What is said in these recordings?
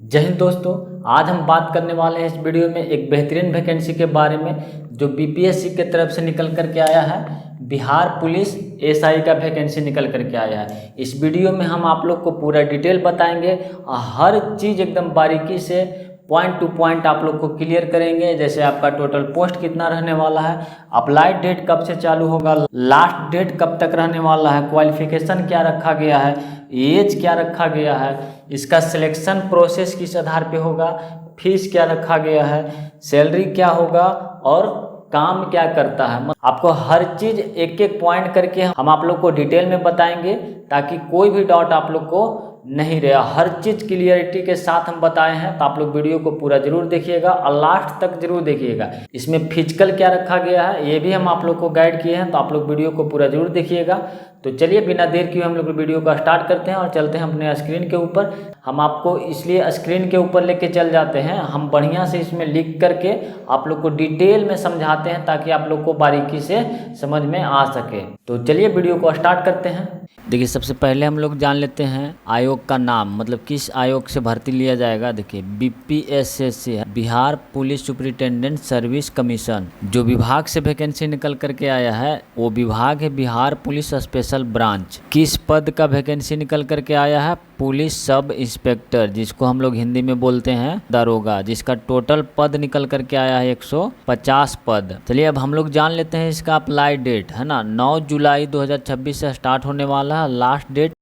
जय हिंद दोस्तों। आज हम बात करने वाले हैं इस वीडियो में एक बेहतरीन वैकेंसी के बारे में जो बीपीएससी के तरफ से निकल कर के आया है। बिहार पुलिस एसआई का वैकेंसी निकल कर के आया है। इस वीडियो में हम आप लोग को पूरा डिटेल बताएंगे और हर चीज़ एकदम बारीकी से पॉइंट टू पॉइंट आप लोग को क्लियर करेंगे। जैसे आपका टोटल पोस्ट कितना रहने वाला है, अप्लाई डेट कब से चालू होगा, लास्ट डेट कब तक रहने वाला है, क्वालिफिकेशन क्या रखा गया है, एज क्या रखा गया है, इसका सिलेक्शन प्रोसेस किस आधार पे होगा, फीस क्या रखा गया है, सैलरी क्या होगा और काम क्या करता है। आपको हर चीज़ एक एक पॉइंट करके हम आप लोग को डिटेल में बताएंगे ताकि कोई भी डाउट आप लोग को नहीं रहा। हर चीज़ क्लियरिटी के साथ हम बताए हैं, तो आप लोग वीडियो को पूरा जरूर देखिएगा और लास्ट तक जरूर देखिएगा। इसमें फिजिकल क्या रखा गया है ये भी हम आप लोग को गाइड किए हैं, तो आप लोग वीडियो को पूरा जरूर देखिएगा। तो चलिए बिना देर किए हम लोग वीडियो का स्टार्ट करते हैं और चलते हैं अपने स्क्रीन के ऊपर। हम आपको इसलिए स्क्रीन के ऊपर लेके चल जाते हैं, हम बढ़िया से इसमें लिख करके आप लोग को डिटेल में समझाते हैं ताकि आप लोग को बारीकी से समझ में आ सके। तो चलिए वीडियो को स्टार्ट करते हैं। देखिए, सबसे पहले हम लोग जान लेते हैं आयोग का नाम, मतलब किस आयोग से भर्ती लिया जाएगा। देखिए, बीपीएससी है, Bihar police superintendent service commission. जो विभाग से वैकेंसी निकल करके आया है वो विभाग है बिहार पुलिस स्पेशल ब्रांच। किस पद का वैकेंसी निकल करके आया है, पुलिस सब इंस्पेक्टर, जिसको हम लोग हिंदी में बोलते हैं दारोगा, जिसका टोटल पद निकल करके आया है 150 पद। चलिए अब हम लोग जान लेते हैं इसका अप्लाई डेट, है ना, 9 जुलाई 2026 से स्टार्ट होने वाला है। लास्ट डेट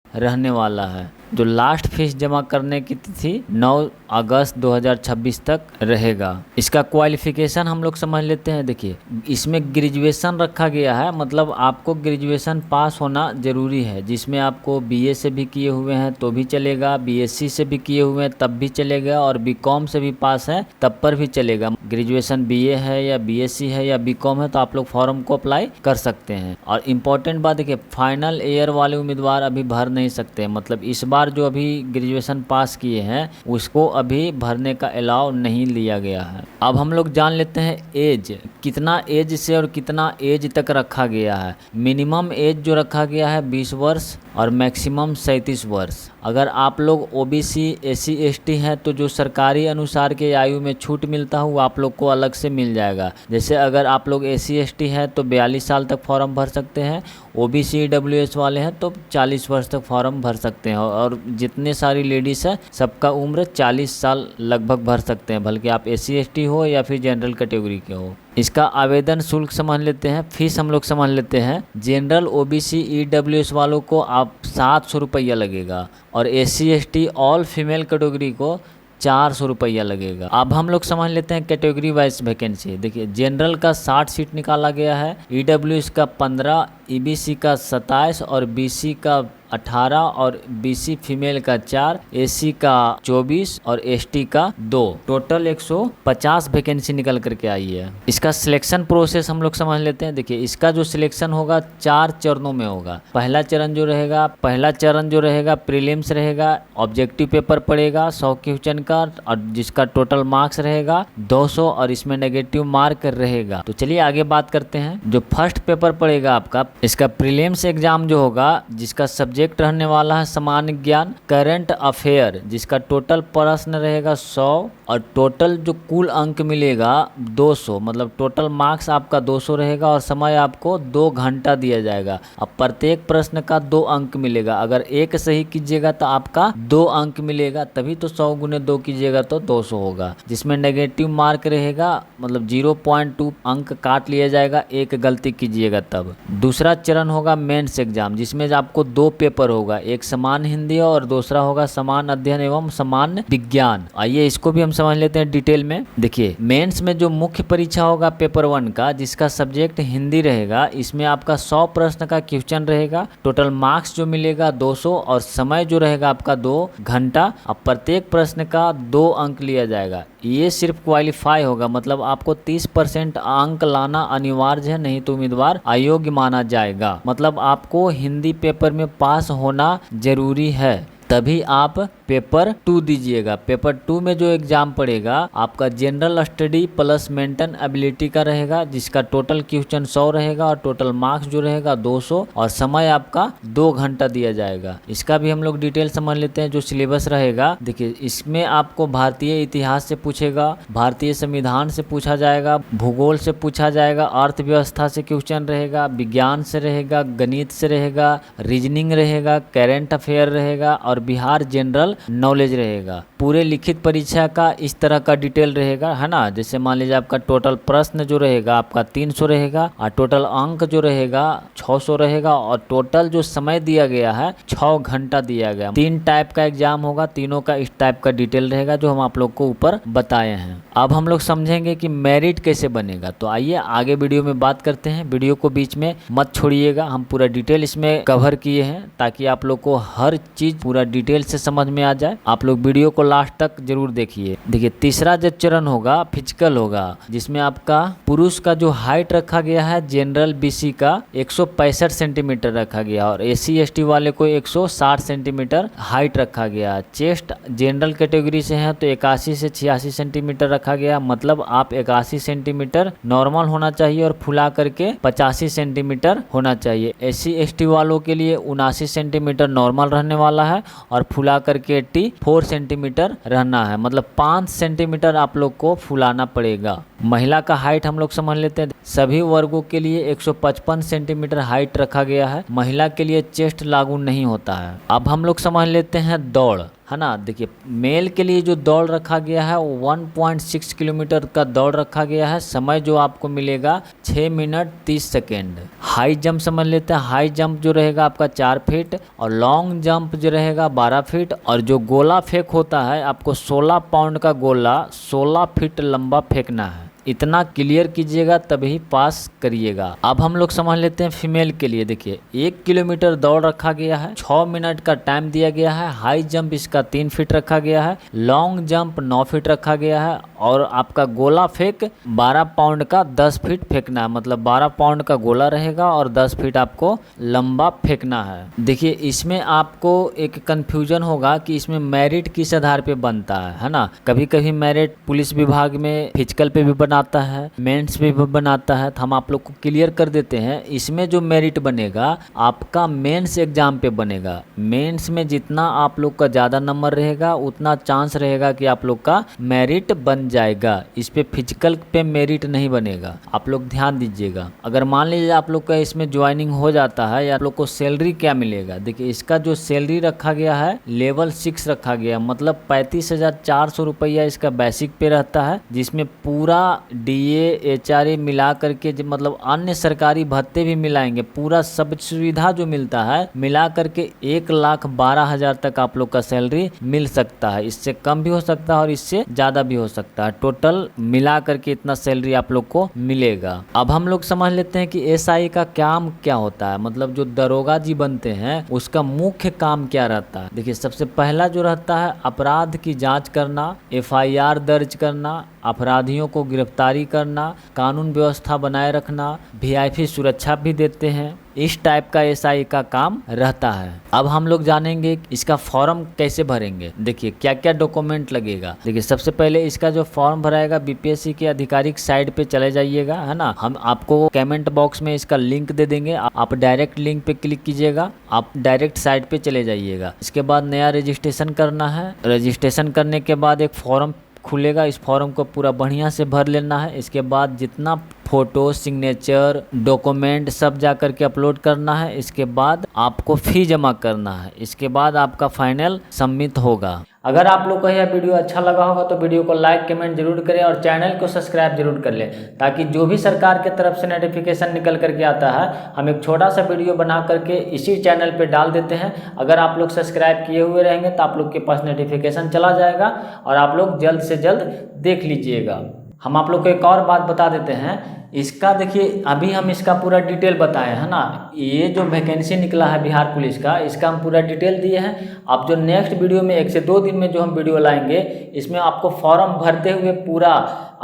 रहने वाला है। जो लास्ट फीस जमा करने की तिथि 9 अगस्त 2026 तक रहेगा। इसका क्वालिफिकेशन हम लोग समझ लेते हैं। देखिए, इसमें ग्रेजुएशन रखा गया है, मतलब आपको ग्रेजुएशन पास होना ज़रूरी है, जिसमें आपको बीए से भी किए हुए हैं तो भी चलेगा, बीएससी से भी किए हुए हैं तब भी चलेगा और बीकॉम से भी पास है तब पर भी चलेगा। ग्रेजुएशन बीए है या बीएससी है या बीकॉम है तो आप लोग फॉर्म को अप्लाई कर सकते हैं। और इम्पॉर्टेंट बात देखिए, फाइनल ईयर वाले उम्मीदवार अभी भर नहीं सकते, मतलब इस बार जो अभी ग्रेजुएशन पास किए हैं उसको अभी भरने का अलाउ नहीं लिया गया है। अब हम लोग जान लेते हैं एज, कितना एज से और कितना एज तक रखा गया है। मिनिमम एज जो रखा गया है 20 वर्ष और मैक्सिमम 37 वर्ष। अगर आप लोग ओबीसी एससी एसटी हैं तो जो सरकारी अनुसार के आयु में छूट मिलता है वो आप लोग को अलग से मिल जाएगा। जैसे अगर आप लोग एससी एसटी हैं तो 42 साल तक फॉर्म भर सकते हैं, ओबीसी ईडब्ल्यूएस वाले हैं तो 40 वर्ष तक फॉर्म भर सकते हैं और जितने सारी लेडीज़ हैं सबका उम्र 40 साल लगभग भर सकते हैं, बल्कि आप एससी एसटी हो या फिर जनरल कैटेगरी के हो। इसका आवेदन शुल्क समझ लेते हैं, फीस हम लोग समझ लेते हैं। जनरल ओबीसी ईडब्ल्यूएस वालों को आप 700 रुपया लगेगा और SC ST all female category को 400 रुपया लगेगा। अब हम लोग समझ लेते हैं कैटेगरी वाइज वैकेंसी। देखिए, जनरल का 60 सीट निकाला गया है, ईडब्ल्यूएस का 15, ईबीसी का 27 और बीसी का 18 और बीसी फीमेल का 4, एससी का 24 और एसटी का 2। टोटल 150 वैकेंसी निकल करके आई है। इसका सिलेक्शन प्रोसेस हम लोग समझ लेते हैं। देखिए, इसका जो सिलेक्शन होगा 4 चरणों में होगा। पहला चरण जो रहेगा प्रीलिम्स रहेगा, ऑब्जेक्टिव पेपर पड़ेगा 100 क्वेश्चन का और जिसका टोटल मार्क्स रहेगा 200 और इसमें नेगेटिव मार्क रहेगा। तो चलिए आगे बात करते हैं। जो फर्स्ट पेपर पड़ेगा आपका, इसका प्रीलिम्स एग्जाम जो होगा जिसका सब्जेक्ट रहने वाला है सामान्य ज्ञान करंट अफेयर, जिसका टोटल प्रश्न रहेगा 100 और टोटल जो कुल अंक मिलेगा 200, मतलब टोटल मार्क्स आपका 200 रहेगा और समय आपको 2 घंटा दिया जाएगा। अब प्रत्येक प्रश्न का 2 अंक मिलेगा। अगर एक सही कीजिएगा तो आपका 2 अंक मिलेगा, तभी तो 100 गुने 2 कीजिएगा तो 200 होगा। जिसमें नेगेटिव मार्क रहेगा, मतलब 0.2 अंक काट लिया जाएगा एक गलती कीजिएगा तब। दूसरा चरण होगा मेंस एग्जाम, जिसमें आपको 2 पेपर होगा, एक सामान्य हिंदी और दूसरा होगा सामान्य अध्ययन एवं सामान्य विज्ञान। आइए इसको भी हम समझ लेते हैं डिटेल में। देखिए, मेंस में जो मुख्य परीक्षा होगा पेपर 1 का, जिसका सब्जेक्ट हिंदी रहेगा, इसमें आपका 100 प्रश्न का क्वेश्चन रहेगा, टोटल मार्क्स जो मिलेगा 200 और समय जो रहेगा आपका 2 घंटा। अब प्रत्येक प्रश्न का 2 अंक लिया जाएगा। ये सिर्फ क्वालिफाई होगा, मतलब आपको 30% अंक लाना अनिवार्य है, नहीं तो उम्मीदवार अयोग्य माना जाएगा। मतलब आपको हिंदी पेपर में पास होना जरूरी है। तभी आप पेपर 2 दीजिएगा। पेपर 2 में जो एग्ज़ाम पड़ेगा आपका general study plus mental ability का रहेगा, जिसका टोटल क्वेश्चन 100 रहेगा और टोटल मार्क्स जो रहेगा 200 और समय आपका 2 घंटा दिया जाएगा। इसका भी हम लोग डिटेल समझ लेते हैं। जो सिलेबस रहेगा देखिए, इसमें आपको भारतीय इतिहास से पूछेगा, भारतीय संविधान से पूछा जाएगा, भूगोल से पूछा जाएगा, अर्थव्यवस्था से क्वेश्चन रहेगा, विज्ञान से रहेगा, गणित से रहेगा, रीजनिंग रहेगा, करेंट अफेयर रहेगा और बिहार जनरल नॉलेज रहेगा। पूरे लिखित परीक्षा का इस तरह का डिटेल रहेगा, है ना। जैसे मान लीजिए आपका टोटल प्रश्न जो रहेगा आपका 300 रहेगा और टोटल अंक जो रहेगा 600 रहेगा और टोटल जो समय दिया गया है 6 घंटा दिया गया। 3 टाइप का एग्जाम होगा, तीनों का इस टाइप का डिटेल रहेगा जो हम आप लोग को ऊपर बताए हैं। अब हम लोग समझेंगे कि मेरिट कैसे बनेगा। तो आइए आगे वीडियो में बात करते हैं। वीडियो को बीच में मत छोड़िएगा, हम पूरा डिटेल इसमें कवर किए हैं ताकि आप लोग को हर चीज पूरा डिटेल से समझ में आ जाए। आप लोग वीडियो को लास्ट तक जरूर देखिए। देखिए, तीसरा जो चरण होगा फिजिकल होगा, जिसमें आपका पुरुष का जो हाइट रखा गया है जनरल बीसी का 165 सेंटीमीटर रखा गया और एसी एसटी वाले को 160 सेंटीमीटर हाइट रखा गया। चेस्ट जनरल कैटेगरी से है तो 81 से 86 सेंटीमीटर रखा गया, मतलब आप 81 सेंटीमीटर नॉर्मल होना चाहिए और फुला करके 85 सेंटीमीटर होना चाहिए। एससी एसटी वालों के लिए 79 सेंटीमीटर नॉर्मल रहने वाला है और फुला करके 84 सेंटीमीटर रहना है, मतलब 5 सेंटीमीटर आप लोग को फुलाना पड़ेगा। महिला का हाइट हम लोग समझ लेते हैं। सभी वर्गों के लिए 155 सेंटीमीटर हाइट रखा गया है। महिला के लिए चेस्ट लागू नहीं होता है। अब हम लोग समझ लेते हैं दौड़, है ना। देखिए, मेल के लिए जो दौड़ रखा गया है 1.6 किलोमीटर का दौड़ रखा गया है। समय जो आपको मिलेगा 6 मिनट 30 सेकेंड। हाई जंप समझ लेते हैं। हाई जंप जो रहेगा आपका 4 फीट और लॉन्ग जंप जो रहेगा 12 फीट और जो गोला फेंक होता है आपको 16 पाउंड का गोला 16 फीट लंबा फेंकना है। इतना क्लियर कीजिएगा तभी पास करिएगा। अब हम लोग समझ लेते हैं फीमेल के लिए। देखिए, 1 किलोमीटर दौड़ रखा गया है, 6 मिनट का टाइम दिया गया है। हाई जंप इसका 3 फीट रखा गया है, लॉन्ग जंप 9 फीट रखा गया है और आपका गोला फेंक 12 पाउंड का 10 फीट फेंकना है, मतलब 12 पाउंड का गोला रहेगा और 10 फीट आपको लंबा फेंकना है। देखिए, इसमें आपको एक कंफ्यूजन होगा कि इसमें मेरिट किस आधार पे बनता है ना। कभी कभी मेरिट पुलिस विभाग में फिजिकल पे भी बनाता है, मेंस पे भी बनाता है, तो हम आप लोग को क्लियर कर देते हैं। इसमें जो मेरिट बनेगा आपका मेंस एग्जाम पे बनेगा। मेंस में जितना आप लोग का ज़्यादा नंबर रहेगा उतना चांस रहेगा कि आप लोग का मेरिट बन जाएगा। इस पे फिजिकल पे मेरिट नहीं बनेगा, आप लोग ध्यान दीजिएगा। अगर मान लीजिए आप लोग का इसमें ज्वाइनिंग हो जाता है या आप लोग को सैलरी क्या मिलेगा। देखिए, इसका जो सैलरी रखा गया है लेवल 6 रखा गया, मतलब 35,400 रुपया इसका बेसिक पे रहता है, जिसमें पूरा डीए एचआरए मिला करके मतलब अन्य सरकारी भत्ते भी मिलाएंगे, पूरा सब सुविधा जो मिलता है मिला करके 1,12,000 तक आप लोग का सैलरी मिल सकता है। इससे कम भी हो सकता है और इससे ज़्यादा भी हो सकता है। टोटल मिला करके इतना सैलरी आप लोग को मिलेगा। अब हम लोग समझ लेते हैं कि एसआई का काम क्या होता है, मतलब जो दरोगा जी बनते हैं उसका मुख्य काम क्या रहता है। देखिए, सबसे पहला जो रहता है अपराध की जांच करना, एफआईआर दर्ज करना, अपराधियों को गिरफ्तारी करना, कानून व्यवस्था बनाए रखना, वीआईपी सुरक्षा भी देते हैं। इस टाइप का एसआई का काम रहता है। अब हम लोग जानेंगे इसका फॉर्म कैसे भरेंगे। देखिए, क्या क्या डॉक्यूमेंट लगेगा। देखिए, सबसे पहले इसका जो फॉर्म भराएगा बीपीएससी के आधिकारिक साइट पे चले जाइएगा, है ना। हम आपको कमेंट बॉक्स में इसका लिंक दे देंगे, आप डायरेक्ट लिंक पे क्लिक कीजिएगा, आप डायरेक्ट साइट पे चले जाइएगा। इसके बाद नया रजिस्ट्रेशन करना है। रजिस्ट्रेशन करने के बाद एक फॉर्म खुलेगा, इस फॉर्म को पूरा बढ़िया से भर लेना है। इसके बाद जितना फोटो, सिग्नेचर, डॉक्यूमेंट सब जा करके अपलोड करना है। इसके बाद आपको फी जमा करना है। इसके बाद आपका फाइनल सबमिट होगा। अगर आप लोग को यह वीडियो अच्छा लगा होगा तो वीडियो को लाइक कमेंट जरूर करें और चैनल को सब्सक्राइब जरूर कर लें, ताकि जो भी सरकार के तरफ से नोटिफिकेशन निकल करके आता है हम एक छोटा सा वीडियो बना करके इसी चैनल पे डाल देते हैं। अगर आप लोग सब्सक्राइब किए हुए रहेंगे तो आप लोग के पास नोटिफिकेशन चला जाएगा और आप लोग जल्द से जल्द देख लीजिएगा। हम आप लोग को एक और बात बता देते हैं, इसका देखिए अभी हम इसका पूरा डिटेल बताए हैं ना। ये जो वैकेंसी निकला है बिहार पुलिस का, इसका हम पूरा डिटेल दिए हैं। आप जो नेक्स्ट वीडियो में 1 से 2 दिन में जो हम वीडियो लाएंगे, इसमें आपको फॉर्म भरते हुए पूरा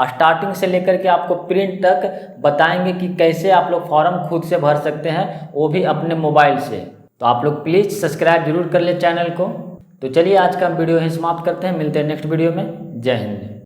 स्टार्टिंग से लेकर के आपको प्रिंट तक बताएंगे कि कैसे आप लोग फॉर्म खुद से भर सकते हैं, वो भी अपने मोबाइल से। तो आप लोग प्लीज़ सब्सक्राइब जरूर कर ले चैनल को। तो चलिए आज का वीडियो यहीं समाप्त करते हैं, मिलते हैं नेक्स्ट वीडियो में। जय हिंद।